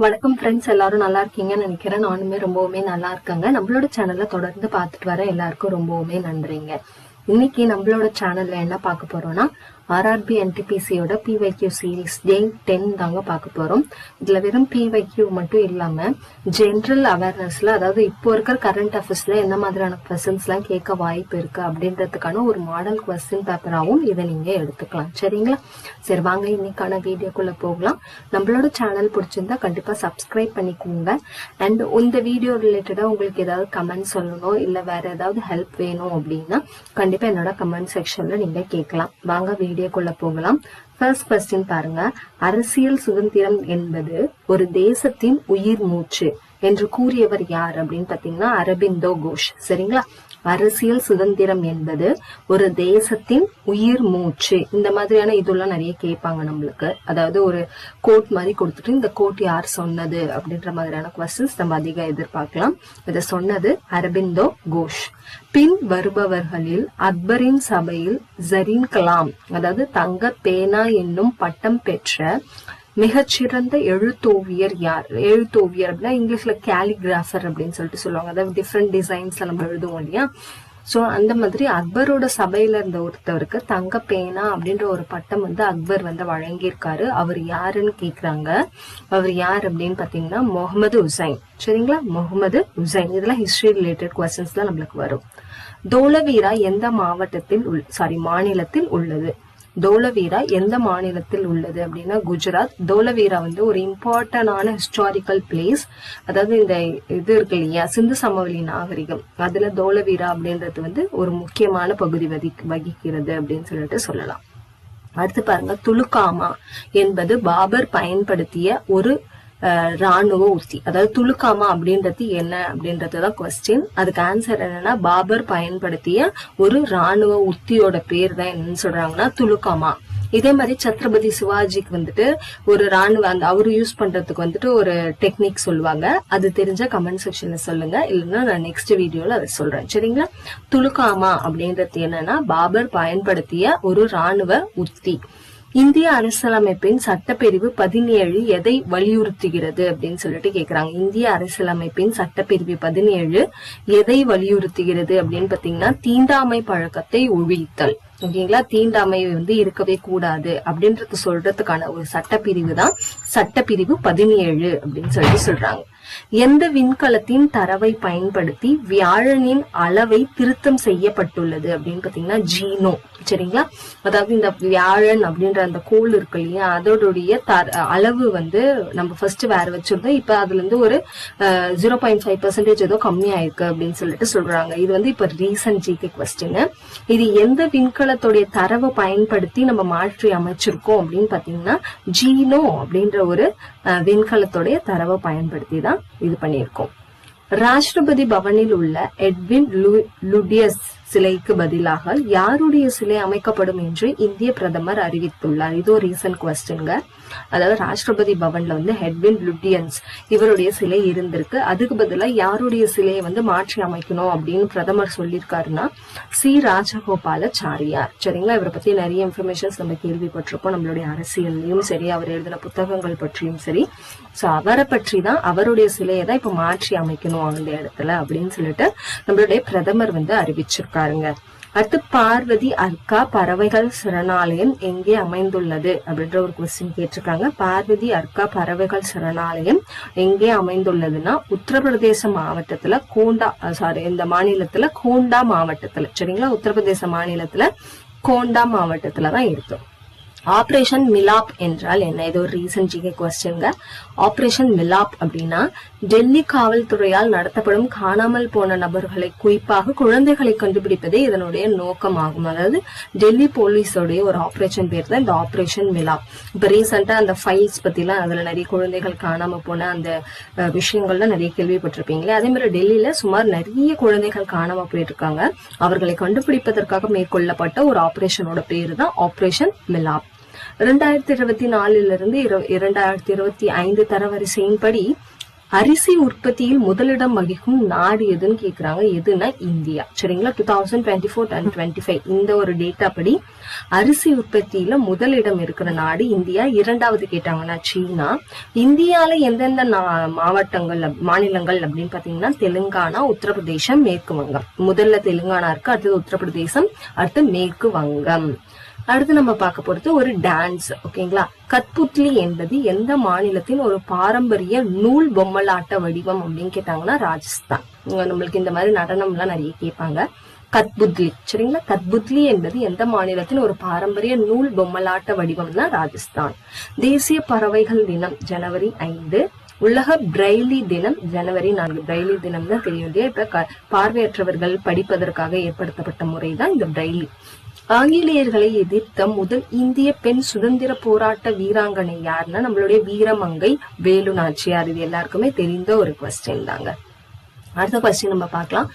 வணக்கம் ஃப்ரெண்ட்ஸ், எல்லாரும் நல்லா இருக்கீங்கன்னு நினைக்கிறேன். நானுமே ரொம்பவுமே நல்லா இருக்கேங்க. நம்மளோட சேனல்ல தொடர்ந்து பார்த்துட்டு வர எல்லாருக்கும் ரொம்பவுமே நன்றிங்க. இன்னைக்கு நம்மளோட சேனல்ல என்ன பார்க்க போறோம்னா ஆர்ஆர்பி என்டிபிசியோட பிவைக்யூ சீரீஸ் டே 10 தாங்க பார்க்க போறோம். இதுல வெறும் பிவைக்யூ மட்டும் இல்லாம ஜெனரல் அவேர்னஸ்ல, அதாவது இப்போ இருக்கிற கரண்ட் அஃபேர்ஸ்ல என்ன மாதிரியான கொஸ்டின்ஸ் எல்லாம் கேட்க வாய்ப்பு இருக்கு அப்படின்றதுக்கான ஒரு மாடல் கொஸ்டின் பேப்பராகவும் இதை நீங்க எடுத்துக்கலாம். சரிங்களா? சரி, வாங்க இன்னைக்கான வீடியோக்குள்ள போகலாம். நம்மளோட சேனல் பிடிச்சிருந்தா கண்டிப்பா சப்ஸ்கிரைப் பண்ணிக்கோங்க. அண்ட் இந்த வீடியோ ரிலேட்டடா உங்களுக்கு ஏதாவது கமெண்ட் சொல்லணும், இல்ல வேற ஏதாவது ஹெல்ப் வேணும் அப்படின்னா கண்டிப்பா என்னோட கமெண்ட் செக்ஷன்ல நீங்க கேட்கலாம். வாங்க வீடியோக்குள்ள போகலாம். ஃபர்ஸ்ட் கொஸ்டின் பாருங்க. அரசியல் சுதந்திரம் என்பது ஒரு தேசத்தின் உயிர் மூச்சு என்று கூறியவர் யார் அப்படின்னு பாத்தீங்கன்னா அரபிந்தோ கோஷ். சரிங்களா? அரசியல் சுதந்திரம் என்பது ஒரு தேசத்தின் உயிர் மூச்சு. இந்த மாதிரியான இதெல்லாம் நிறைய கேட்பாங்க நம்மளுக்கு. அதாவது ஒரு கோட் மாதிரி கொடுத்துட்டு இந்த கோட் யார் சொன்னது அப்படின்ற மாதிரியான கொஸ்டின்ஸ் நம்ம அதிகம் எதிர்பார்க்கலாம். இதை சொன்னது அரபிந்தோ கோஷ். பின் வருபவர்களில் அக்பரின் சபையில் ஜரீன் கலாம், அதாவது தங்க பேனா என்னும் பட்டம் பெற்ற மிகச்சிறந்த எழுத்தோவியர் யார்? எழுத்தோவியர் அப்படின்னா இங்கிலீஷ்ல கேலிகிராஃபர் அப்படின்னு சொல்லிட்டு சொல்லுவாங்க. அதாவது டிஃப்ரெண்ட் டிசைன்ஸ்ல நம்ம எழுதுவோம் இல்லையா? சோ அந்த மாதிரி அக்பரோட சபையில இருந்த ஒருத்தவருக்கு தங்க பேனா அப்படின்ற ஒரு பட்டம் அக்பர் வழங்கியிருக்காரு. அவர் யாருன்னு கேக்குறாங்க. அவர் யார் அப்படின்னு பாத்தீங்கன்னா முகமது ஹுசைன். சரிங்களா? முகமது ஹுசைன். இதெல்லாம் ஹிஸ்டரி ரிலேட்டட் கொஸ்டின்ஸ் தான் நம்மளுக்கு வரும். தோலவீரா எந்த மாநிலத்தில் உள்ளது? தோலவீரா எந்த மாநிலத்தில் உள்ளது அப்படின்னா குஜராத். தோலவீரா ஒரு இம்பார்ட்டன்டான ஹிஸ்டாரிக்கல் பிளேஸ். அதாவது இந்த இது இருக்கு இல்லையா, சிந்து சமவெளி நாகரிகம், அதுல தோலவீரா அப்படின்றது ஒரு முக்கியமான பகுதி வகிக்கிறது அப்படின்னு சொல்லிட்டு சொல்லலாம். அடுத்து பாருங்க, துலுக்காமா என்பது பாபர் பயன்படுத்திய ஒரு ராணுவ உத்தி. அதாவது துலுக்காமா அப்படின்றது என்ன அப்படின்றதுதான் கொஸ்டின். அதுக்கு ஆன்சர் என்னன்னா பாபர் பயன்படுத்திய ஒரு ராணுவ உத்தியோட பேர் தான் என்னன்னு சொல்றாங்கன்னா துலுக்காமா. இதே மாதிரி சத்ரபதி சிவாஜிக்கு ஒரு ராணுவ அவரு யூஸ் பண்றதுக்கு ஒரு டெக்னிக் சொல்லுவாங்க. அது தெரிஞ்ச கமெண்ட் செக்ஷன்ல சொல்லுங்க, இல்லைன்னா நான் நெக்ஸ்ட் வீடியோல அதை சொல்றேன். சரிங்களா? துலுக்காமா அப்படின்றது என்னன்னா பாபர் பயன்படுத்திய ஒரு ராணுவ உத்தி. இந்திய அரசியலமைப்பின் சட்டப்பிரிவு 17 எதை வலியுறுத்துகிறது அப்படின்னு சொல்லிட்டு கேக்குறாங்க. இந்திய அரசியலமைப்பின் சட்டப்பிரிவு 17 எதை வலியுறுத்துகிறது அப்படின்னு பாத்தீங்கன்னா தீண்டாமை பழக்கத்தை ஒழித்தல். ஓகேங்களா? தீண்டாமை இருக்கவே கூடாது அப்படின்றது சொல்றதுக்கான ஒரு சட்டப்பிரிவு தான் சட்டப்பிரிவு 17 அப்படின்னு சொல்றாங்க. எந்த விண்கலத்தின் தரவை பயன்படுத்தி வியாழனின் அளவை திருத்தம் செய்யப்பட்டுள்ளது அப்படின்னு பாத்தீங்கன்னா ஜீனோ. சரிங்களா? அதாவது இந்த வியாழன் அப்படின்ற அந்த கோள் இருக்கு இல்லையா, அதோடைய அளவு நம்ம ஃபர்ஸ்ட் வேற வச்சிருந்தோம். இப்ப அதுல இருந்து ஒரு 0.5% ஏதோ கம்மியாயிருக்கு அப்படின்னு சொல்லிட்டு சொல்றாங்க. இது இப்ப ரீசன்ட் ஜிகே கொஸ்டின். இது எந்த விண்கலத்துடைய தரவை பயன்படுத்தி நம்ம மாற்றி அமைச்சிருக்கோம் அப்படின்னு பாத்தீங்கன்னா ஜீனோ அப்படின்ற ஒரு விண்கலத்துடைய தரவை பயன்படுத்தி தான் இது பண்ணியிருக்கோம். ராஷ்டிரபதி பவனில் உள்ள எட்வின் லுடியஸ் சிலைக்கு பதிலாக யாருடைய சிலை அமைக்கப்படும் என்று இந்திய பிரதமர் அறிவித்துள்ளார். இது ஒரு ரீசன்ட் கொஸ்டின்ங்க. அதாவது ராஷ்டிரபதி பவன்ல எட்வின் லுடியன்ஸ் இவருடைய சிலை இருந்திருக்கு. அதுக்கு பதிலாக யாருடைய சிலையை மாற்றி அமைக்கணும் அப்படின்னு பிரதமர் சொல்லியிருக்காருன்னா சி ராஜகோபாலாச்சாரியார். சரிங்களா? இவரை பத்தி நிறைய இன்ஃபர்மேஷன்ஸ் நம்ம கேள்விப்பட்டிருப்போம், நம்மளுடைய அரசியல்லையும் சரி, அவர் எழுதின புத்தகங்கள் பற்றியும் சரி. சோ அவரை பற்றி தான், அவருடைய சிலையை தான் இப்ப மாற்றி அமைக்கணும் அந்த இடத்துல அப்படின்னு சொல்லிட்டு நம்மளுடைய பிரதமர் அறிவிச்சிருக்காருங்க. அடுத்து, பார்வதி அர்க்கா பறவைகள் சரணாலயம் எங்கே அமைந்துள்ளது அப்படின்ற ஒரு கொஸ்டின் கேட்டிருக்காங்க. பார்வதி அர்க்கா பறவைகள் சரணாலயம் எங்கே அமைந்துள்ளதுன்னா உத்தரப்பிரதேச மாவட்டத்துல இந்த மாநிலத்துல கோண்டா மாவட்டத்துல. சரிங்களா? உத்தரப்பிரதேச மாநிலத்துல கோண்டா மாவட்டத்துலதான் இருக்கு. ஆபரேஷன் மிலாப் என்றால் என்ன? இது ஒரு ரீசன்ட் ஜிகே கொஸ்டின்ங்க. ஆபரேஷன் மிலாப் அப்படின்னா டெல்லி காவல்துறையால் நடத்தப்படும் காணாமல் போன நபர்களை, குறிப்பாக குழந்தைகளை கண்டுபிடிப்பதே இதனுடைய நோக்கமாகும். அதாவது டெல்லி போலீஸோடைய ஒரு ஆபரேஷன் பேர் தான் இந்த ஆபரேஷன் மிலாப். இப்ப ரீசெண்டா அந்த ஃபைல்ஸ் பத்தி எல்லாம் அதுல நிறைய குழந்தைகள் காணாம போன அந்த விஷயங்கள்லாம் நிறைய கேள்விப்பட்டிருப்பீங்களே. அதே மாதிரி டெல்லியில சுமார் நிறைய குழந்தைகள் காணாம போயிட்டு இருக்காங்க. அவர்களை கண்டுபிடிப்பதற்காக மேற்கொள்ளப்பட்ட ஒரு ஆபரேஷனோட பேரு தான் ஆபரேஷன் மிலாப். 2024 2025 தரவரிசையின்படி அரிசி உற்பத்தியில் முதலிடம் வகிக்கும் நாடு எதுன்னு கேக்குறாங்க. எதுனா இந்தியா. சரிங்களா? 2024 and 25 இந்த ஒரு டேட்டா படி அரிசி உற்பத்தியில முதலிடம் இருக்கிற நாடு இந்தியா. இரண்டாவது கேட்டாங்கன்னா சீனா. இந்தியால எந்தெந்த மாநிலங்கள் அப்படின்னு பாத்தீங்கன்னா தெலுங்கானா, உத்தரப்பிரதேசம், மேற்கு வங்கம். முதல்ல தெலுங்கானா இருக்கு, அடுத்தது உத்தரப்பிரதேசம், அடுத்து மேற்கு வங்கம். அடுத்து நம்ம பார்க்க போறது ஒரு டான்ஸ். ஓகேங்களா? கத்புத்லி என்பது எந்த மாநிலத்தின் ஒரு பாரம்பரிய நூல் பொம்மலாட்ட வடிவம் அப்படின்னு கேட்டாங்கன்னா ராஜஸ்தான். நம்மளுக்கு இந்த மாதிரி நடனம் எல்லாம் நிறைய கேட்பாங்க. கத்புத்லி. சரிங்களா? கத்புத்லி என்பது எந்த மாநிலத்தின் ஒரு பாரம்பரிய நூல் பொம்மலாட்ட வடிவம்னா ராஜஸ்தான். தேசிய பறவைகள் தினம் ஜனவரி 5. உலக பிரெய்லி தினம் ஜனவரி 4. பிரெய்லி தினம் தான் தெரியும் இல்லையா? இப்ப பார்வையற்றவர்கள் படிப்பதற்காக ஏற்படுத்தப்பட்ட முறைதான் இந்த பிரெய்லி. ஆங்கிலேயர்களை எதிர்த்த முதல் இந்திய பெண் சுதந்திர போராட்ட வீராங்கனை யாருன்னா நம்மளுடைய வீரமங்கை வேலு நாச்சியார். இது எல்லாருக்குமே தெரிந்த ஒரு கொஸ்டின் தாங்க. அடுத்த கொஸ்டின் நம்ம பார்க்கலாம்.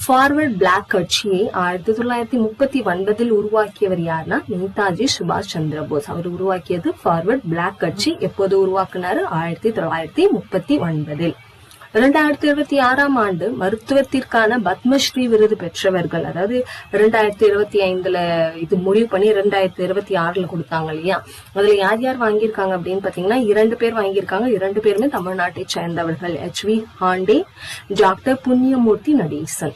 ஃபார்வர்ட் பிளாக் கட்சியை 1939 உருவாக்கியவர் யாருன்னா நேதாஜி சுபாஷ் சந்திர போஸ். அவர் உருவாக்கியது ஃபார்வர்ட் பிளாக் கட்சி. எப்போது உருவாக்குனாரு? 1939. 2026 ஆண்டு மருத்துவத்திற்கான பத்மஸ்ரீ விருது பெற்றவர்கள், அதாவது 2025 இது முடிவு பண்ணி 2026 கொடுத்தாங்க இல்லையா? அதுல யார் யார் வாங்கியிருக்காங்க அப்படின்னு பாத்தீங்கன்னா 2 பேர் வாங்கியிருக்காங்க. 2 பேருமே தமிழ்நாட்டை சேர்ந்தவர்கள். HV ஹாண்டே, டாக்டர் புண்ணியமூர்த்தி நடேசன்.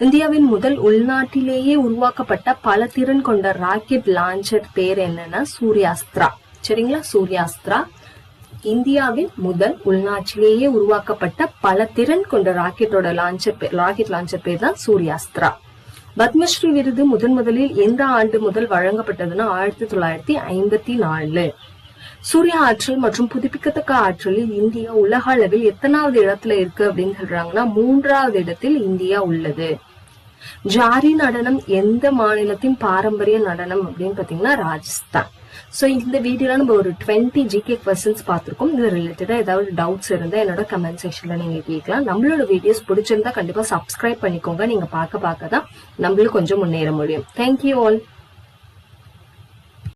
இந்தியாவின் முதல் உள்நாட்டிலேயே உருவாக்கப்பட்ட பல திறன் கொண்ட ராக்கெட் லான்ச்சர் பேர் என்னன்னா சூர்யாஸ்திரா. சரிங்களா? சூர்யாஸ்திரா. இந்தியாவின் முதல் உள்நாட்டிலேயே உருவாக்கப்பட்ட பல திறன் கொண்ட ராக்கெட் லான்ச்சர் பேர் தான் சூர்யாஸ்திரா. பத்மஸ்ரீ விருது முதலில் எந்த ஆண்டு முதல் வழங்கப்பட்டதுன்னா 1954. சூரிய ஆற்றல் மற்றும் புதுப்பிக்கத்தக்க ஆற்றலில் இந்தியா உலக அளவில் எத்தனாவது இடத்துல இருக்கு அப்படின்னு சொல்றாங்கன்னா 3வது இடத்தில் இந்தியா உள்ளது. ஜாரி நடனம் எந்த மாநிலத்தின் பாரம்பரிய நடனம் அப்படின்னு பாத்தீங்கன்னா ராஜஸ்தான். சோ இந்த வீடியோல நம்ம ஒரு 20 GK கொஸ்டின்ஸ் பார்த்திருக்கோம். இது ரிலேட்டடா ஏதாவது டவுட்ஸ் இருந்தா என்னோட கமெண்ட் செக்ஷன்ல நீங்க கேட்கலாம். நம்மளோட வீடியோஸ் பிடிச்சிருந்தா கண்டிப்பா சப்ஸ்கிரைப் பண்ணிக்கோங்க. நீங்க பார்க்க தான் நம்மளும் கொஞ்சம் முன்னேற முடியும். Thank you all.